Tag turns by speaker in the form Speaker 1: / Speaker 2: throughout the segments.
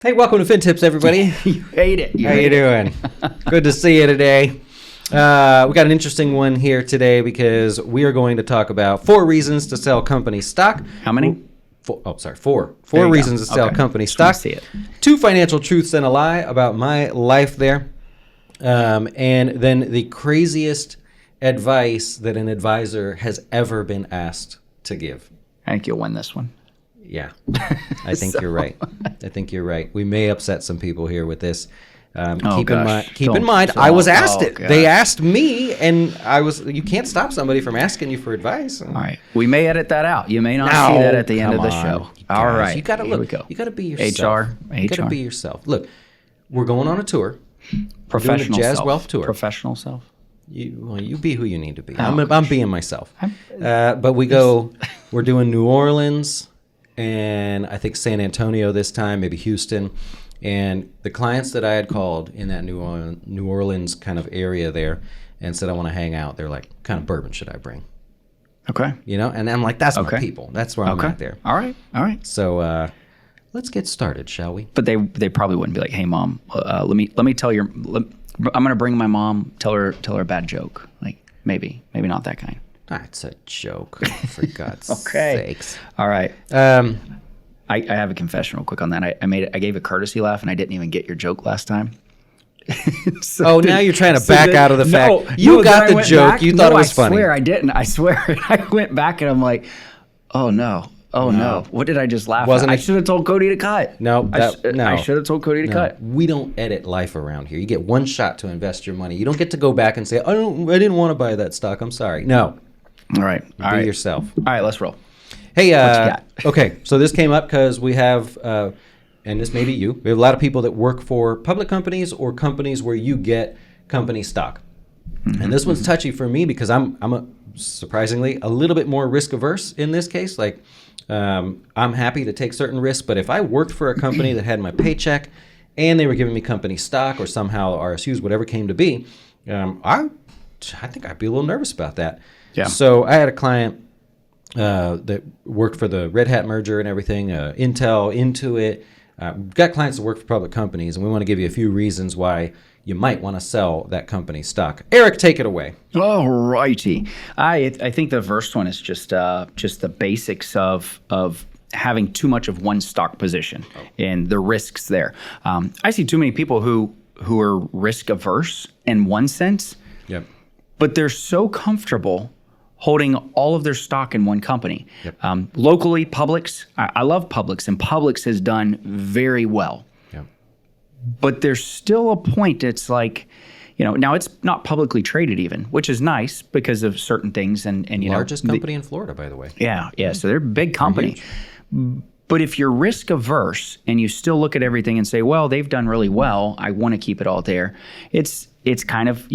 Speaker 1: Hey, welcome to FinTips, everybody.
Speaker 2: You hate it.
Speaker 1: How you doing? Good to see you today. We got an interesting one here today because we are going to talk about 4 reasons to sell company stock.
Speaker 2: How many?
Speaker 1: Four reasons to sell company stock.
Speaker 2: See it.
Speaker 1: 2 financial truths and a lie about my life there. And then the craziest advice that an advisor has ever been asked to give.
Speaker 2: I think you'll win this one.
Speaker 1: Yeah, I think you're right. I think you're right. We may upset some people here with this. Keep in mind, I was asked it.
Speaker 2: Gosh.
Speaker 1: They asked me, and I was. You can't stop somebody from asking you for advice.
Speaker 2: All right, we may edit that out. You may not see that at the end of the show. All right,
Speaker 1: you got to look. You got to be yourself. You got to be yourself. Look, we're going on a tour.
Speaker 2: Professional
Speaker 1: Jazz
Speaker 2: self.
Speaker 1: Wealth tour.
Speaker 2: Professional self.
Speaker 1: You be who you need to be. I'm being myself. But we go. We're doing New Orleans. And I think San Antonio this time, maybe Houston. And the clients that I had called in that New Orleans kind of area there and said, I want to hang out. They're like, what kind of bourbon should I bring?
Speaker 2: Okay.
Speaker 1: You know, and I'm like, that's my people. That's where I'm at there.
Speaker 2: All right.
Speaker 1: So let's get started, shall we?
Speaker 2: But they probably wouldn't be like, hey, Mom, let me tell your, I'm going to bring my mom, tell her a bad joke. Like maybe not that kind.
Speaker 1: That's a joke, for God's sakes.
Speaker 2: All right. I have a confession real quick on that. I gave a courtesy laugh, and I didn't even get your joke last time.
Speaker 1: Now you're trying to back out of the fact. You got the joke. You thought it was funny.
Speaker 2: I swear I didn't. I swear. I went back, and I'm like, oh, no. Oh, no. What did I just laugh at? I should have told Cody to cut.
Speaker 1: No.
Speaker 2: I should have told Cody to cut.
Speaker 1: We don't edit life around here. You get one shot to invest your money. You don't get to go back and say, I didn't want to buy that stock. I'm sorry. No.
Speaker 2: All right.
Speaker 1: Be yourself.
Speaker 2: All right, let's roll.
Speaker 1: Hey, what you got? Okay, so this came up because we have, and this may be you, we have a lot of people that work for public companies or companies where you get company stock. Mm-hmm. And this one's touchy for me because I'm surprisingly a little bit more risk averse in this case. Like, I'm happy to take certain risks, but if I worked for a company that had my paycheck and they were giving me company stock or somehow RSUs, whatever came to be, I think I'd be a little nervous about that.
Speaker 2: Yeah.
Speaker 1: So I had a client that worked for the Red Hat merger and everything, Intel, Intuit. Got clients that work for public companies, and we want to give you a few reasons why you might want to sell that company's stock. Eric, take it away.
Speaker 2: All righty. I think the first one is just the basics of having too much of one stock position and the risks there. I see too many people who are risk averse in one sense, but they're so comfortable holding all of their stock in one company. Locally, Publix, I love Publix, and Publix has done very well. But there's still a point, it's like, now it's not publicly traded even, which is nice because of certain things. And
Speaker 1: Largest company in Florida, by the way.
Speaker 2: Yeah, so they're a big company. But if you're risk averse and you still look at everything and say, well, they've done really well, I want to keep it all there, it's kind of,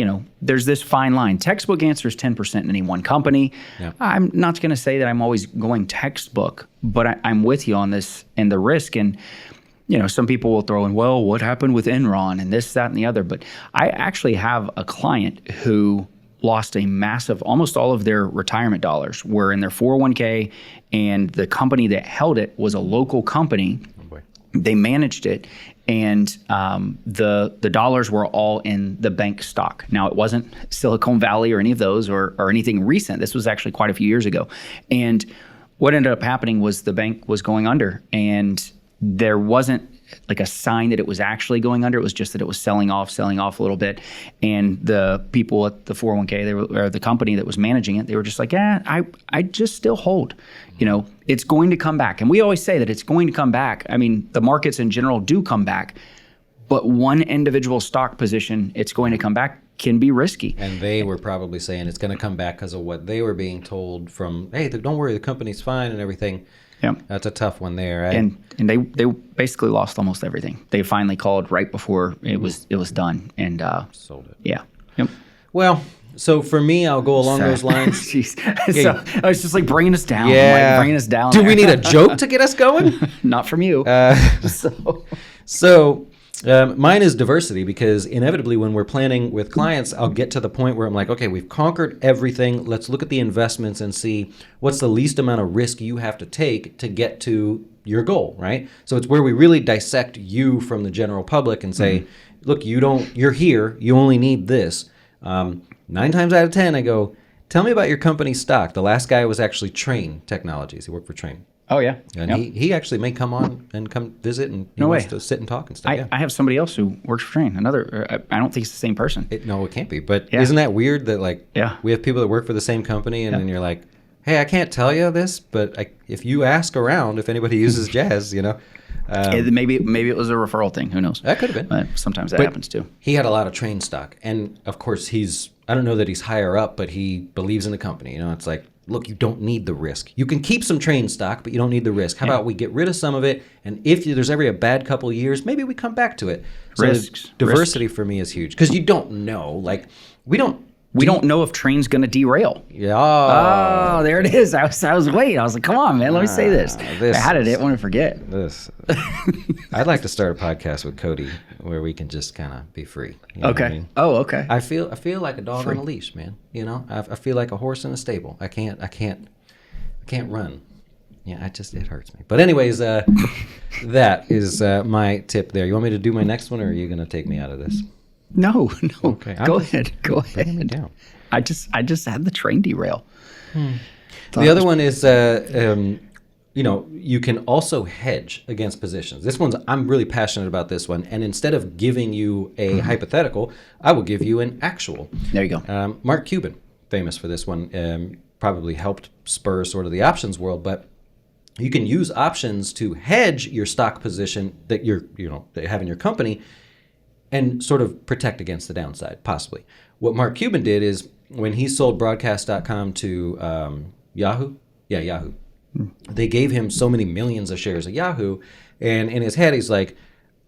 Speaker 2: there's this fine line. Textbook answer is 10% in any one company. I'm not going to say that I'm always going textbook, but I'm with you on this and the risk. And, some people will throw in, well, what happened with Enron and this, that, and the other. But I actually have a client who lost a massive, almost all of their retirement dollars were in their 401k, and the company that held it was a local company. They managed it, and the dollars were all in the bank stock. Now, it wasn't Silicon Valley or any of those or anything recent. This was actually quite a few years ago. And what ended up happening was the bank was going under, and there wasn't like a sign that it was actually going under. It was just that it was selling off a little bit. And the people at the 401k, or the company that was managing it, they were just like, I just still hold. It's going to come back. And we always say that it's going to come back. I mean, the markets in general do come back, but one individual stock position, it's going to come back, can be risky.
Speaker 1: And they were probably saying it's going to come back because of what they were being told from, hey, don't worry, the company's fine and everything.
Speaker 2: Yeah,
Speaker 1: that's a tough one there. Right?
Speaker 2: And they basically lost almost everything. They finally called right before it was done and
Speaker 1: sold it.
Speaker 2: Yeah. Yep.
Speaker 1: Well, so for me, I'll go along those lines.
Speaker 2: Jeez. So I was just like bringing us down.
Speaker 1: Yeah.
Speaker 2: Bringing us down.
Speaker 1: Do we need a joke to get us going?
Speaker 2: Not from you.
Speaker 1: So mine is diversity, because inevitably when we're planning with clients, I'll get to the point where I'm like, okay, we've conquered everything. Let's look at the investments and see what's the least amount of risk you have to take to get to your goal, right? So it's where we really dissect you from the general public and say, look, you're here, you only need this. 9 times out of 10, I go, tell me about your company's stock. The last guy was actually Train Technologies. He worked for Train.
Speaker 2: Oh, yeah.
Speaker 1: And he actually may come on and come visit, and he wants to sit and talk and stuff.
Speaker 2: I have somebody else who works for Train. Another, I don't think it's the same person.
Speaker 1: No, it can't be. But isn't that weird that we have people that work for the same company, and then you're like, hey, I can't tell you this, but if you ask around if anybody uses Jazz,
Speaker 2: maybe it was a referral thing. Who knows?
Speaker 1: That could have been.
Speaker 2: Sometimes that happens too.
Speaker 1: He had a lot of Train stock, and of course I don't know that he's higher up, but he believes in the company. It's like, look, you don't need the risk. You can keep some Train stock, but you don't need the risk. How about we get rid of some of it, and if there's ever a bad couple of years, maybe we come back to it. So diversity for me is huge, because you don't know. Like, we don't know if Train's going to derail.
Speaker 2: Yeah. Oh, there it is. I was waiting. I was like, come on, man. Let me say this. I didn't want to forget.
Speaker 1: I'd like to start a podcast with Cody where we can just kind of be free.
Speaker 2: Okay. I mean? Oh, okay.
Speaker 1: I feel like a dog on a leash, man. I feel like a horse in a stable. I can't run. Yeah, it hurts me. But anyways, that is my tip there. You want me to do my next one, or are you going to take me out of this?
Speaker 2: No.
Speaker 1: Okay.
Speaker 2: Go ahead.
Speaker 1: Bring me down.
Speaker 2: I just had the train derail.
Speaker 1: The other one is, you can also hedge against positions. I'm really passionate about this one. And instead of giving you a hypothetical, I will give you an actual.
Speaker 2: There you go.
Speaker 1: Mark Cuban, famous for this one, probably helped spur sort of the options world, but you can use options to hedge your stock position that that you have in your company, and sort of protect against the downside, possibly. What Mark Cuban did is, when he sold broadcast.com to Yahoo, they gave him so many millions of shares of Yahoo, and in his head he's like,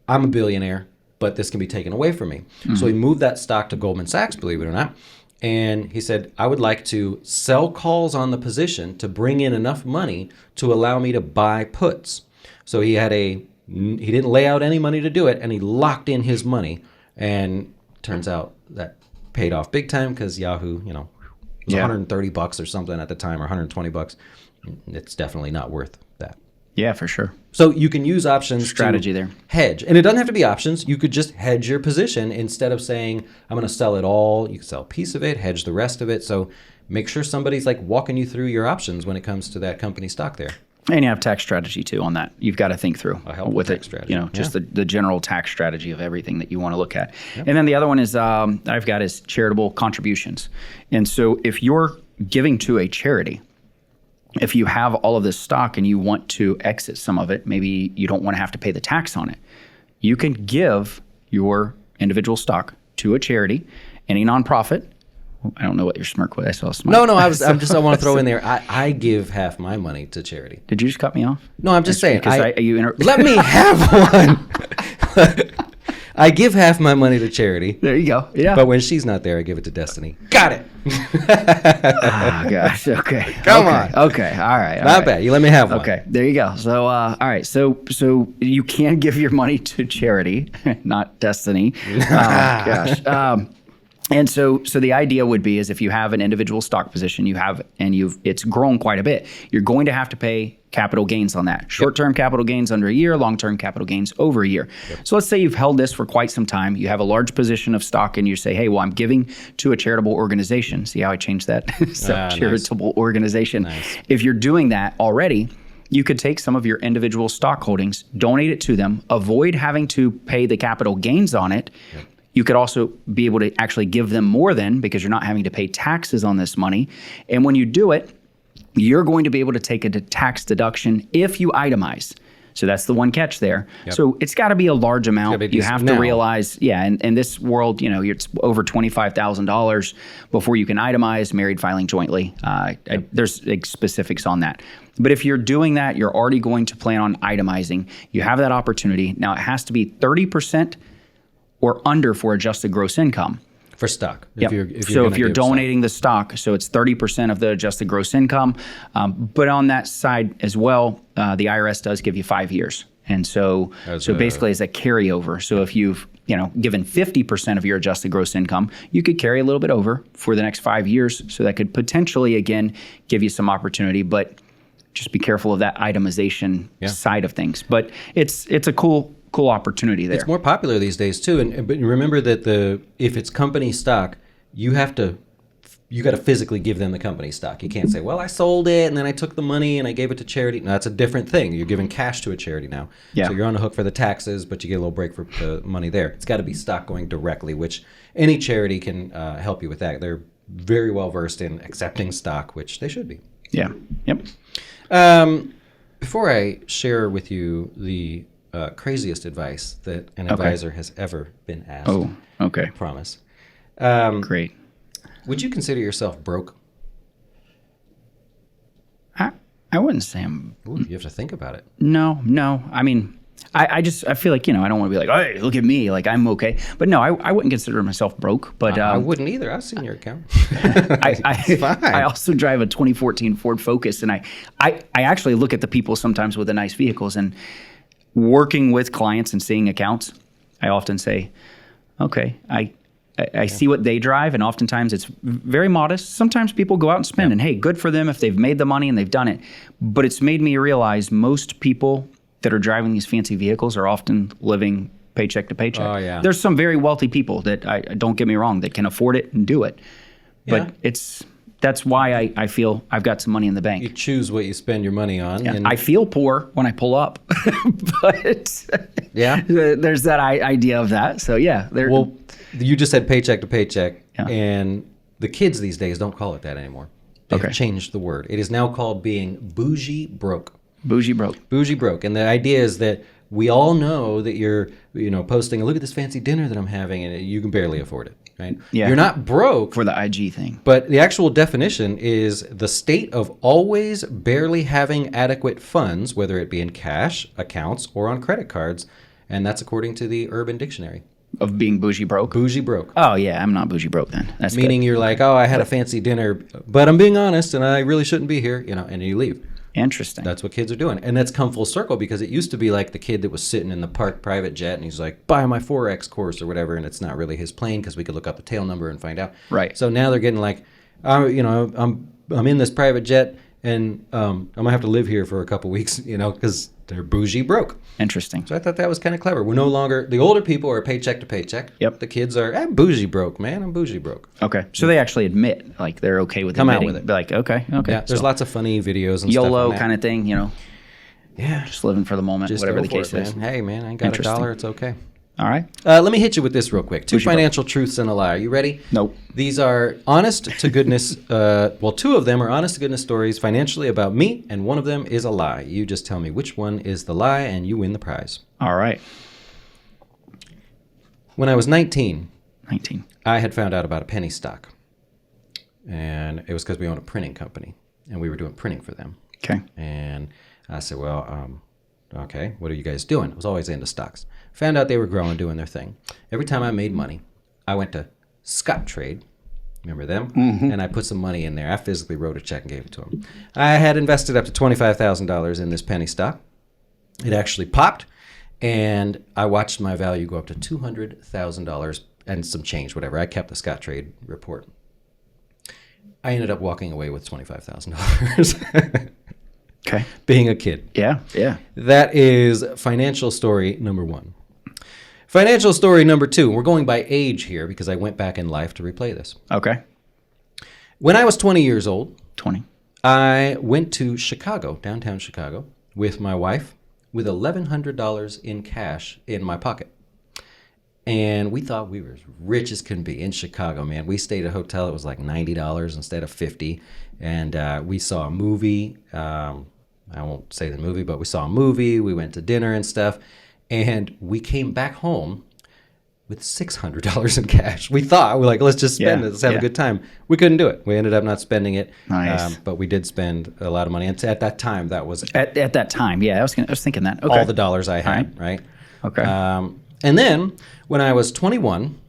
Speaker 1: I'm a billionaire, but this can be taken away from me. So he moved that stock to Goldman Sachs, believe it or not, and he said, I would like to sell calls on the position to bring in enough money to allow me to buy puts. So he didn't lay out any money to do it, and he locked in his money, and turns out that paid off big time, because Yahoo, was $130 or something at the time, or $120. It's definitely not worth that.
Speaker 2: Yeah, for sure.
Speaker 1: So you can use options
Speaker 2: strategy
Speaker 1: to
Speaker 2: there.
Speaker 1: Hedge. And it doesn't have to be options. You could just hedge your position instead of saying, I'm going to sell it all. You can sell a piece of it, hedge the rest of it. So make sure somebody's walking you through your options when it comes to that company stock there.
Speaker 2: And you have tax strategy too on that. You've got to think through
Speaker 1: with tax strategy.
Speaker 2: Just the general tax strategy of everything that you want to look at. Yep. And then the other one is I've got is charitable contributions. And so if you're giving to a charity, if you have all of this stock and you want to exit some of it, maybe you don't want to have to pay the tax on it, you can give your individual stock to a charity, any nonprofit. I don't know what your smirk was. I saw a smirk.
Speaker 1: No, I want to throw in there. I give half my money to charity.
Speaker 2: Did you just cut me off?
Speaker 1: No, I'm just saying.
Speaker 2: Let
Speaker 1: me have one. I give half my money to charity.
Speaker 2: There you go. Yeah.
Speaker 1: But when she's not there, I give it to Destiny. Got it.
Speaker 2: Oh, gosh. Okay.
Speaker 1: Come on.
Speaker 2: Okay. All right.
Speaker 1: Not bad. You let me have one.
Speaker 2: Okay. There you go. So, all right. So you can give your money to charity, not Destiny. Gosh. And so the idea would be is if you have an individual stock position, it's grown quite a bit, you're going to have to pay capital gains on that. Short-term capital gains under a year, long-term capital gains over a year. Yep. So let's say you've held this for quite some time. You have a large position of stock and you say, hey, well, I'm giving to a charitable organization. See how I changed that? Charitable organization. Nice. If you're doing that already, you could take some of your individual stock holdings, donate it to them, avoid having to pay the capital gains on it. Yep. You could also be able to actually give them more than, because you're not having to pay taxes on this money. And when you do it, you're going to be able to take a tax deduction if you itemize. So that's the one catch there. Yep. So it's got to be a large amount. You have to realize, in this world, it's over $25,000 before you can itemize, married filing jointly. There's specifics on that. But if you're doing that, you're already going to plan on itemizing. You have that opportunity. Now it has to be 30% or under for adjusted gross income.
Speaker 1: For stock.
Speaker 2: Yep. If you're donating the stock, so it's 30% of the adjusted gross income. But on that side as well, the IRS does give you 5 years. And so basically it's a carryover. So if you've given 50% of your adjusted gross income, you could carry a little bit over for the next 5 years. So that could potentially, again, give you some opportunity. But just be careful of that itemization
Speaker 1: Yeah.
Speaker 2: side of things. But it's a cool opportunity there.
Speaker 1: It's more popular these days too, but remember that if it's company stock, you got to physically give them the company stock. You can't say, "Well, I sold it and then I took the money and I gave it to charity." No, that's a different thing. You're giving cash to a charity now,
Speaker 2: Yeah.
Speaker 1: so you're on the hook for the taxes, but you get a little break for the money there. It's got to be stock going directly, which any charity can help you with that. They're very well versed in accepting stock, which they should be.
Speaker 2: Yeah. Yep.
Speaker 1: Before I share with you the craziest advice that an advisor has ever been asked,
Speaker 2: Oh, okay.
Speaker 1: I promise.
Speaker 2: Great.
Speaker 1: Would you consider yourself broke?
Speaker 2: I wouldn't say I'm.
Speaker 1: Ooh, you have to think about it.
Speaker 2: No. I mean, I feel like, I don't want to be like, hey, look at me, like I'm okay. But no, I wouldn't consider myself broke. But
Speaker 1: I wouldn't either. I've seen your account.
Speaker 2: I
Speaker 1: fine.
Speaker 2: also drive a 2014 Ford Focus, and I actually look at the people sometimes with the nice vehicles, and working with clients and seeing accounts, I often say, okay, I see what they drive, and oftentimes it's very modest. Sometimes people go out and spend, and hey, good for them if they've made the money and they've done it. But it's made me realize most people that are driving these fancy vehicles are often living paycheck to paycheck.
Speaker 1: Oh, yeah.
Speaker 2: There's some very wealthy people that, don't get me wrong, that can afford it and do it.
Speaker 1: Yeah.
Speaker 2: But that's why I feel I've got some money in the bank.
Speaker 1: You choose what you spend your money on.
Speaker 2: Yeah.
Speaker 1: And
Speaker 2: I feel poor when I pull up, but
Speaker 1: Yeah?
Speaker 2: there's that idea of that. So yeah,
Speaker 1: well, you just said paycheck to paycheck,
Speaker 2: Yeah.
Speaker 1: and the kids these days don't call it that anymore. They've
Speaker 2: Okay.
Speaker 1: changed the word. It is now called being bougie broke.
Speaker 2: bougie broke.
Speaker 1: Bougie broke. And the idea is that we all know that you're, posting, look at this fancy dinner that I'm having, and you can barely afford it, right?
Speaker 2: Yeah.
Speaker 1: You're not broke.
Speaker 2: For the IG thing.
Speaker 1: But the actual definition is the state of always barely having adequate funds, whether it be in cash, accounts, or on credit cards. And that's according to the Urban Dictionary.
Speaker 2: Of being bougie broke.
Speaker 1: Bougie broke.
Speaker 2: Oh yeah, I'm not bougie broke then. That's
Speaker 1: Meaning you're like, oh, I had a fancy dinner, but I'm being honest and I really shouldn't be here, and you leave.
Speaker 2: good. Interesting.
Speaker 1: That's what kids are doing. And that's come full circle because it used to be like the kid that was sitting in the parked private jet and he's like, buy my Forex course or whatever. And it's not really his plane because we could look up the tail number and find out.
Speaker 2: Right.
Speaker 1: So now they're getting like, I'm in this private jet and I'm going to have to live here for a couple weeks, because they're bougie broke.
Speaker 2: Interesting.
Speaker 1: So I thought that was kind of clever. We're no longer, the older people are paycheck to paycheck.
Speaker 2: Yep.
Speaker 1: The kids are, I'm bougie broke, man. I'm bougie broke.
Speaker 2: Okay. So they actually admit, like they're okay with
Speaker 1: Come out
Speaker 2: admitting.
Speaker 1: with it.
Speaker 2: Be like, okay.
Speaker 1: Yeah. There's
Speaker 2: So
Speaker 1: lots of funny videos and
Speaker 2: YOLO
Speaker 1: stuff on that.
Speaker 2: kind of thing,
Speaker 1: Yeah.
Speaker 2: just living for the moment,
Speaker 1: Just
Speaker 2: whatever
Speaker 1: go
Speaker 2: the
Speaker 1: for
Speaker 2: case
Speaker 1: it,
Speaker 2: is.
Speaker 1: man. Hey, man, I ain't got
Speaker 2: Interesting.
Speaker 1: $1. It's okay.
Speaker 2: All right.
Speaker 1: Let me hit you with this real quick. Two
Speaker 2: Bougie broke.
Speaker 1: financial truths and a lie. Are you ready?
Speaker 2: Nope.
Speaker 1: These are honest to goodness. Two of them are honest to goodness stories financially about me, and one of them is a lie. You just tell me which one is the lie, and you win the prize.
Speaker 2: All right.
Speaker 1: When I was 19,
Speaker 2: 19.
Speaker 1: I had found out about a penny stock, and it was because we owned a printing company, and we were doing printing for them.
Speaker 2: Okay.
Speaker 1: And I said, well, okay, what are you guys doing? I was always into stocks. Found out they were growing, doing their thing. Every time I made money, I went to Scottrade. Remember them? Mm-hmm. And I put some money in there. I physically wrote a check and gave it to them. I had invested up to $25,000 in this penny stock. It actually popped, and I watched my value go up to $200,000 and some change, whatever. I kept the Scottrade report. I ended up walking away with $25,000.
Speaker 2: Okay.
Speaker 1: Being a kid.
Speaker 2: Yeah. Yeah.
Speaker 1: That is financial story number one. Financial story number two. We're going by age here because I went back in life to replay this.
Speaker 2: Okay.
Speaker 1: When I was 20 years old,
Speaker 2: 20.
Speaker 1: I went to Chicago, downtown Chicago, with my wife with $1,100 in cash in my pocket. And we thought we were as rich as can be in Chicago, man. We stayed at a hotel. It was like $90 instead of $50. And we saw a movie. I won't say the movie, but we saw a movie. We went to dinner and stuff. And we came back home with $600 in cash. We thought, we're like, let's just spend it. Let's have a good time. We couldn't do it. We ended up not spending it.
Speaker 2: Nice.
Speaker 1: But we did spend a lot of money. And at that time, that was
Speaker 2: At that time, yeah, I was thinking that. Okay.
Speaker 1: all the dollars I had, right?
Speaker 2: Okay.
Speaker 1: And then when I was 21,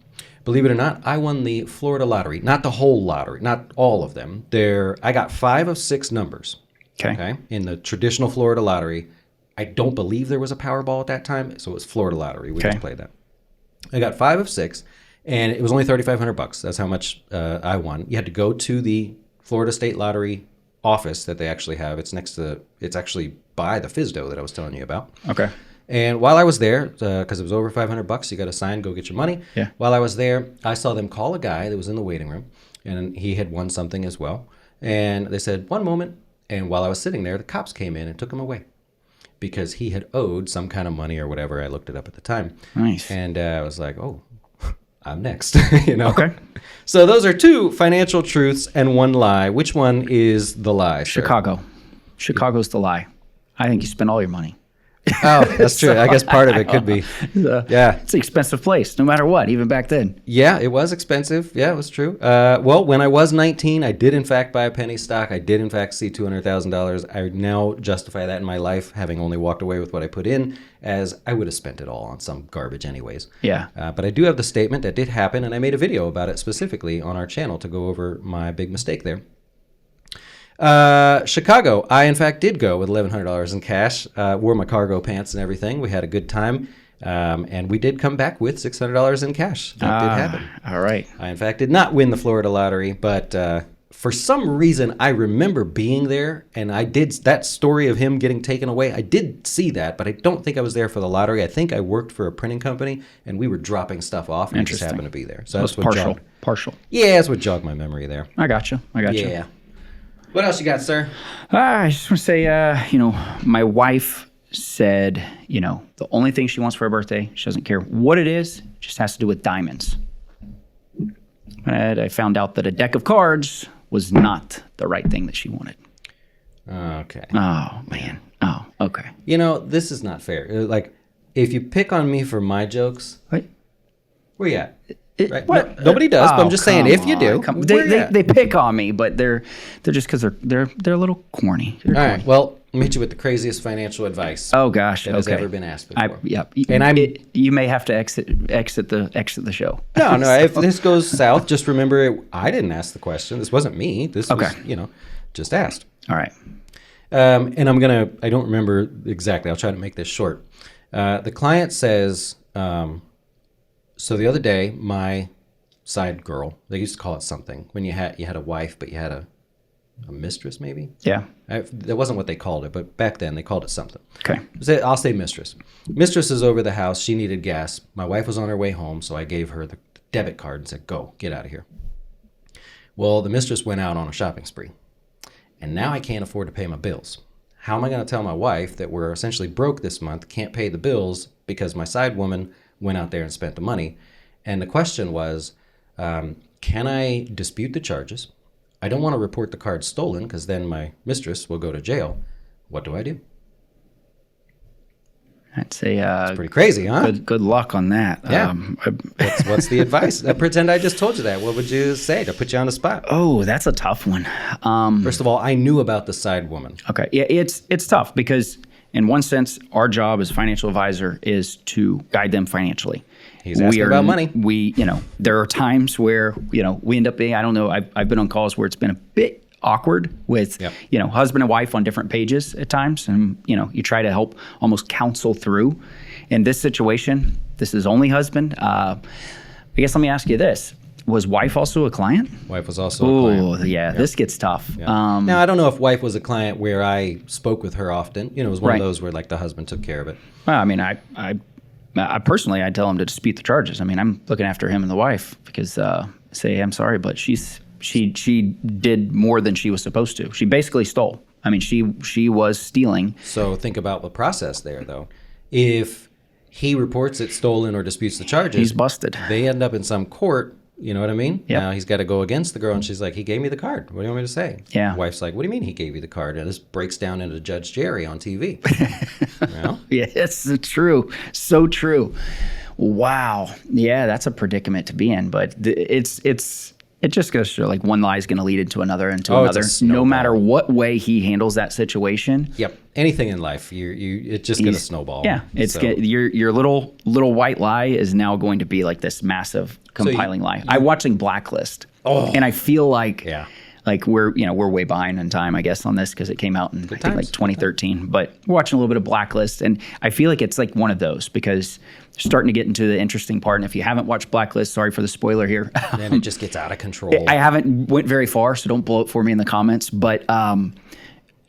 Speaker 1: believe it or not, I won the Florida lottery. Not the whole lottery, not all of them. I got 5 of 6 numbers.
Speaker 2: Okay.
Speaker 1: In the traditional Florida lottery. I don't believe there was a Powerball at that time, so it was Florida lottery. We just played that. I got 5 of 6, and it was only $3,500. That's how much I won. You had to go to the Florida State Lottery office that they actually have. It's it's actually by the FISDO that I was telling you about.
Speaker 2: Okay.
Speaker 1: And while I was there, because it was over $500, you got to sign, go get your money.
Speaker 2: Yeah.
Speaker 1: While I was there, I saw them call a guy that was in the waiting room, and he had won something as well. And they said, one moment. And while I was sitting there, the cops came in and took him away because he had owed some kind of money or whatever. I looked it up at the time.
Speaker 2: Nice.
Speaker 1: And I was like, oh, I'm next. You know?
Speaker 2: Okay.
Speaker 1: So those are 2 financial truths and 1 lie. Which one is the lie, sir?
Speaker 2: Chicago. Chicago's the lie. I think you spend all your money.
Speaker 1: Oh, that's true. I guess part of it could be. Yeah.
Speaker 2: It's an expensive place, no matter what, even back then.
Speaker 1: Yeah, it was expensive. Yeah, it was true. Well, when I was 19, I did in fact buy a penny stock. I did in fact see $200,000. I now justify that in my life, having only walked away with what I put in, as I would have spent it all on some garbage anyways.
Speaker 2: Yeah.
Speaker 1: But I do have the statement that did happen, and I made a video about it specifically on our channel to go over my big mistake there. Chicago, I in fact did go with $1,100 in cash, wore my cargo pants and everything. We had a good time, and we did come back with $600 in cash. That did happen.
Speaker 2: All right.
Speaker 1: I in fact did not win the Florida lottery, but for some reason I remember being there, and I did that story of him getting taken away. I did see that, but I don't think I was there for the lottery. I think I worked for a printing company, and we were dropping stuff off, and I just happened to be there. So that's what
Speaker 2: partial.
Speaker 1: Yeah, that's what jogged my memory there.
Speaker 2: I got you.
Speaker 1: Yeah. What else you got, sir?
Speaker 2: I just want to say, my wife said, the only thing she wants for her birthday, she doesn't care what it is, just has to do with diamonds. And I found out that a deck of cards was not the right thing that she wanted.
Speaker 1: Okay.
Speaker 2: Oh, man. Oh, okay.
Speaker 1: This is not fair. Like, if you pick on me for my jokes,
Speaker 2: What?
Speaker 1: where you at? Right?
Speaker 2: What?
Speaker 1: Nobody does, but I'm just saying, if you do,
Speaker 2: they pick on me, but they're just because they're a little corny.
Speaker 1: All right. Well, I'll meet you with the craziest financial advice.
Speaker 2: Oh gosh,
Speaker 1: that has ever been asked before.
Speaker 2: Yep.
Speaker 1: And
Speaker 2: you may have to exit the show.
Speaker 1: No. If this goes south, just remember I didn't ask the question. This wasn't me. This was just asked.
Speaker 2: All right.
Speaker 1: And I don't remember exactly. I'll try to make this short. The client says. So the other day, my side girl, they used to call it something when you had a wife, but you had a mistress, maybe.
Speaker 2: Yeah.
Speaker 1: That wasn't what they called it, but back then they called it something.
Speaker 2: Okay.
Speaker 1: I'll say mistress. Mistress is over the house. She needed gas. My wife was on her way home, so I gave her the debit card and said, "Go, get out of here." Well, the mistress went out on a shopping spree, and now I can't afford to pay my bills. How am I going to tell my wife that we're essentially broke this month, can't pay the bills because my side woman went out there and spent the money? And the question was, can I dispute the charges? I don't want to report the card stolen because then my mistress will go to jail. What do I do?
Speaker 2: That's a
Speaker 1: it's pretty crazy, huh?
Speaker 2: Good luck on that.
Speaker 1: Yeah. What's the advice? Pretend I just told you that. What would you say to put you on the spot?
Speaker 2: Oh, that's a tough one.
Speaker 1: First of all, I knew about the side woman.
Speaker 2: Okay. Yeah, it's tough because in one sense, our job as a financial advisor is to guide them financially.
Speaker 1: He's asking about money.
Speaker 2: There are times where, we end up being, I don't know, I've been on calls where it's been a bit awkward with, husband and wife on different pages at times. And, you try to help almost counsel through. In this situation, this is only husband. I guess let me ask you this. Was wife also a client?
Speaker 1: Wife was also a client.
Speaker 2: Oh, yeah, this gets tough.
Speaker 1: Yeah. Now, I don't know if wife was a client where I spoke with her often. It was one of those where like the husband took care of it.
Speaker 2: Well, I mean, I personally, I tell him to dispute the charges. I mean, I'm looking after him and the wife because say, "Hey, I'm sorry, but she did more than she was supposed to. She basically stole. I mean, she was stealing."
Speaker 1: So think about the process there, though. If he reports it stolen or disputes the charges,
Speaker 2: he's busted.
Speaker 1: They end up in some court. You know what I mean?
Speaker 2: Yep.
Speaker 1: Now he's got to go against the girl, and she's like, "He gave me the card. What do you want me to say?"
Speaker 2: Yeah.
Speaker 1: Wife's like, "What do you mean he gave you the card?" And this breaks down into Judge Jerry on TV.
Speaker 2: Yeah, it's true. So true. Wow. Yeah, that's a predicament to be in, but it just goes to show like one lie is going to lead into another, another. No matter what way he handles that situation.
Speaker 1: Yep. Anything in life, it's just going to snowball.
Speaker 2: Yeah. Your little white lie is now going to be like this massive compiling lie. I'm watching Blacklist, and I feel like Like we're way behind in time, I guess, on this because it came out in I think like 2013. But we're watching a little bit of Blacklist, and I feel like it's like one of those because they're starting to get into the interesting part. And if you haven't watched Blacklist, sorry for the spoiler here.
Speaker 1: Then it just gets out of control.
Speaker 2: I haven't went very far, so don't blow it for me in the comments. But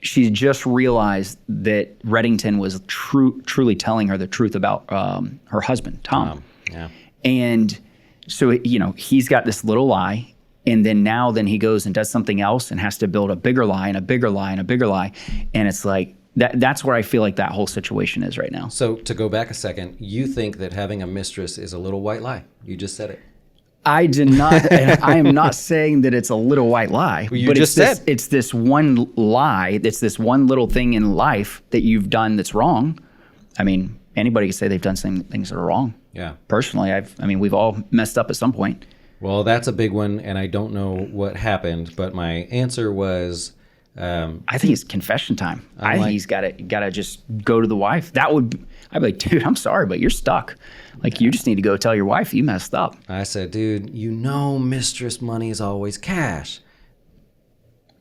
Speaker 2: she just realized that Reddington was truly telling her the truth about her husband, Tom.
Speaker 1: Yeah.
Speaker 2: And so he's got this little lie. And then he goes and does something else and has to build a bigger lie and a bigger lie and a bigger lie. And it's like, that's where I feel like that whole situation is right now.
Speaker 1: So to go back a second, you think that having a mistress is a little white lie. You just said it.
Speaker 2: I did not, and I am not saying that it's a little white lie.
Speaker 1: Well,
Speaker 2: it's this one lie. It's this one little thing in life that you've done that's wrong. I mean, anybody can say they've done some things that are wrong.
Speaker 1: Yeah.
Speaker 2: Personally, we've all messed up at some point.
Speaker 1: Well, that's a big one, and I don't know what happened, but my answer was...
Speaker 2: I think it's confession time. I think he's got to just go to the wife. I'd be like, dude, I'm sorry, but you're stuck. Like, you just need to go tell your wife you messed up.
Speaker 1: I said, dude, mistress money is always cash.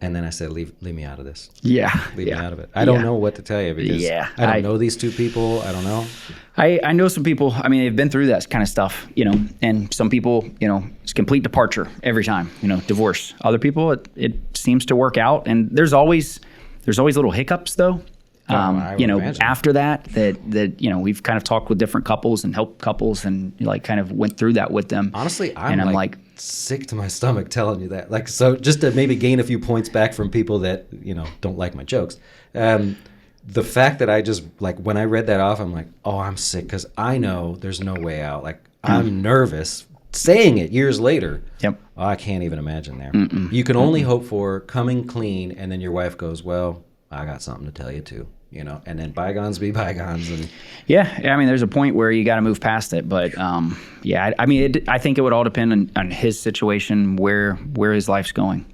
Speaker 1: And then I said, leave me out of this.
Speaker 2: Yeah.
Speaker 1: Leave me out of it. I don't know what to tell you because I don't know these two people. I don't know.
Speaker 2: I know some people, they've been through that kind of stuff, and some people, it's complete departure every time, divorce. Other people, it seems to work out. And there's always little hiccups though. After that we've kind of talked with different couples and helped couples and like kind of went through that with them.
Speaker 1: Honestly, I'm like sick to my stomach telling you that. Like, so just to maybe gain a few points back from people that, don't like my jokes. The fact that I just like, when I read that off, I'm like, oh, I'm sick because I know there's no way out. Like, I'm nervous saying it years later.
Speaker 2: Yep.
Speaker 1: Oh, I can't even imagine there. You can only hope for coming clean, and then your wife goes, well, I got something to tell you too. And then bygones be bygones. And
Speaker 2: there's a point where you got to move past it. But I think it would all depend on his situation, where his life's going.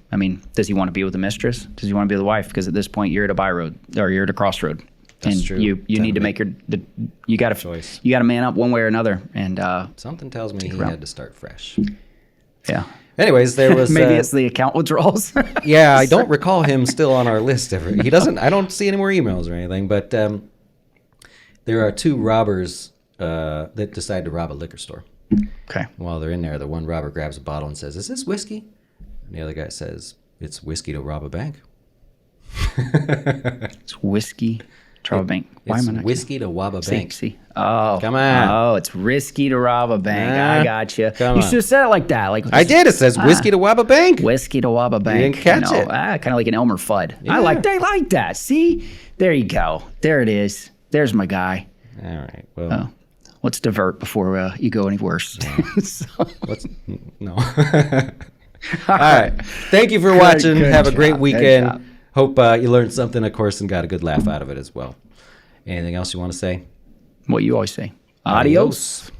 Speaker 2: Does he want to be with a mistress? Does he want to be with a wife? Because at this point, you're at a byroad or you're at a crossroad.
Speaker 1: That's
Speaker 2: and
Speaker 1: true.
Speaker 2: You need to make you got to man up one way or another. And
Speaker 1: something tells me he had to start fresh.
Speaker 2: Yeah.
Speaker 1: Anyways, there was
Speaker 2: maybe it's the account withdrawals.
Speaker 1: Yeah, I don't recall him still on our list ever. He doesn't. I don't see any more emails or anything. But there are two robbers that decide to rob a liquor store.
Speaker 2: Okay.
Speaker 1: While they're in there, the one robber grabs a bottle and says, "Is this whiskey?" And the other guy says, "It's whiskey to rob a bank."
Speaker 2: It's whiskey to rob a bank. Why am I not
Speaker 1: whiskey to rob a bank?
Speaker 2: See. Oh,
Speaker 1: come on.
Speaker 2: Oh, it's risky to rob a bank. I got you. You should have said it like that. Like
Speaker 1: I did. It says whiskey to rob a bank.
Speaker 2: Whiskey to rob a bank.
Speaker 1: You didn't catch it.
Speaker 2: Kind of like an Elmer Fudd.
Speaker 1: Yeah.
Speaker 2: I like that. See, there you go. There it is. There's my guy.
Speaker 1: All right. Well,
Speaker 2: let's divert before you go any worse.
Speaker 1: No. All right. Thank you for watching. Have a great weekend. Hope you learned something, of course, and got a good laugh out of it as well. Anything else you want to say?
Speaker 2: What you always say. Adios.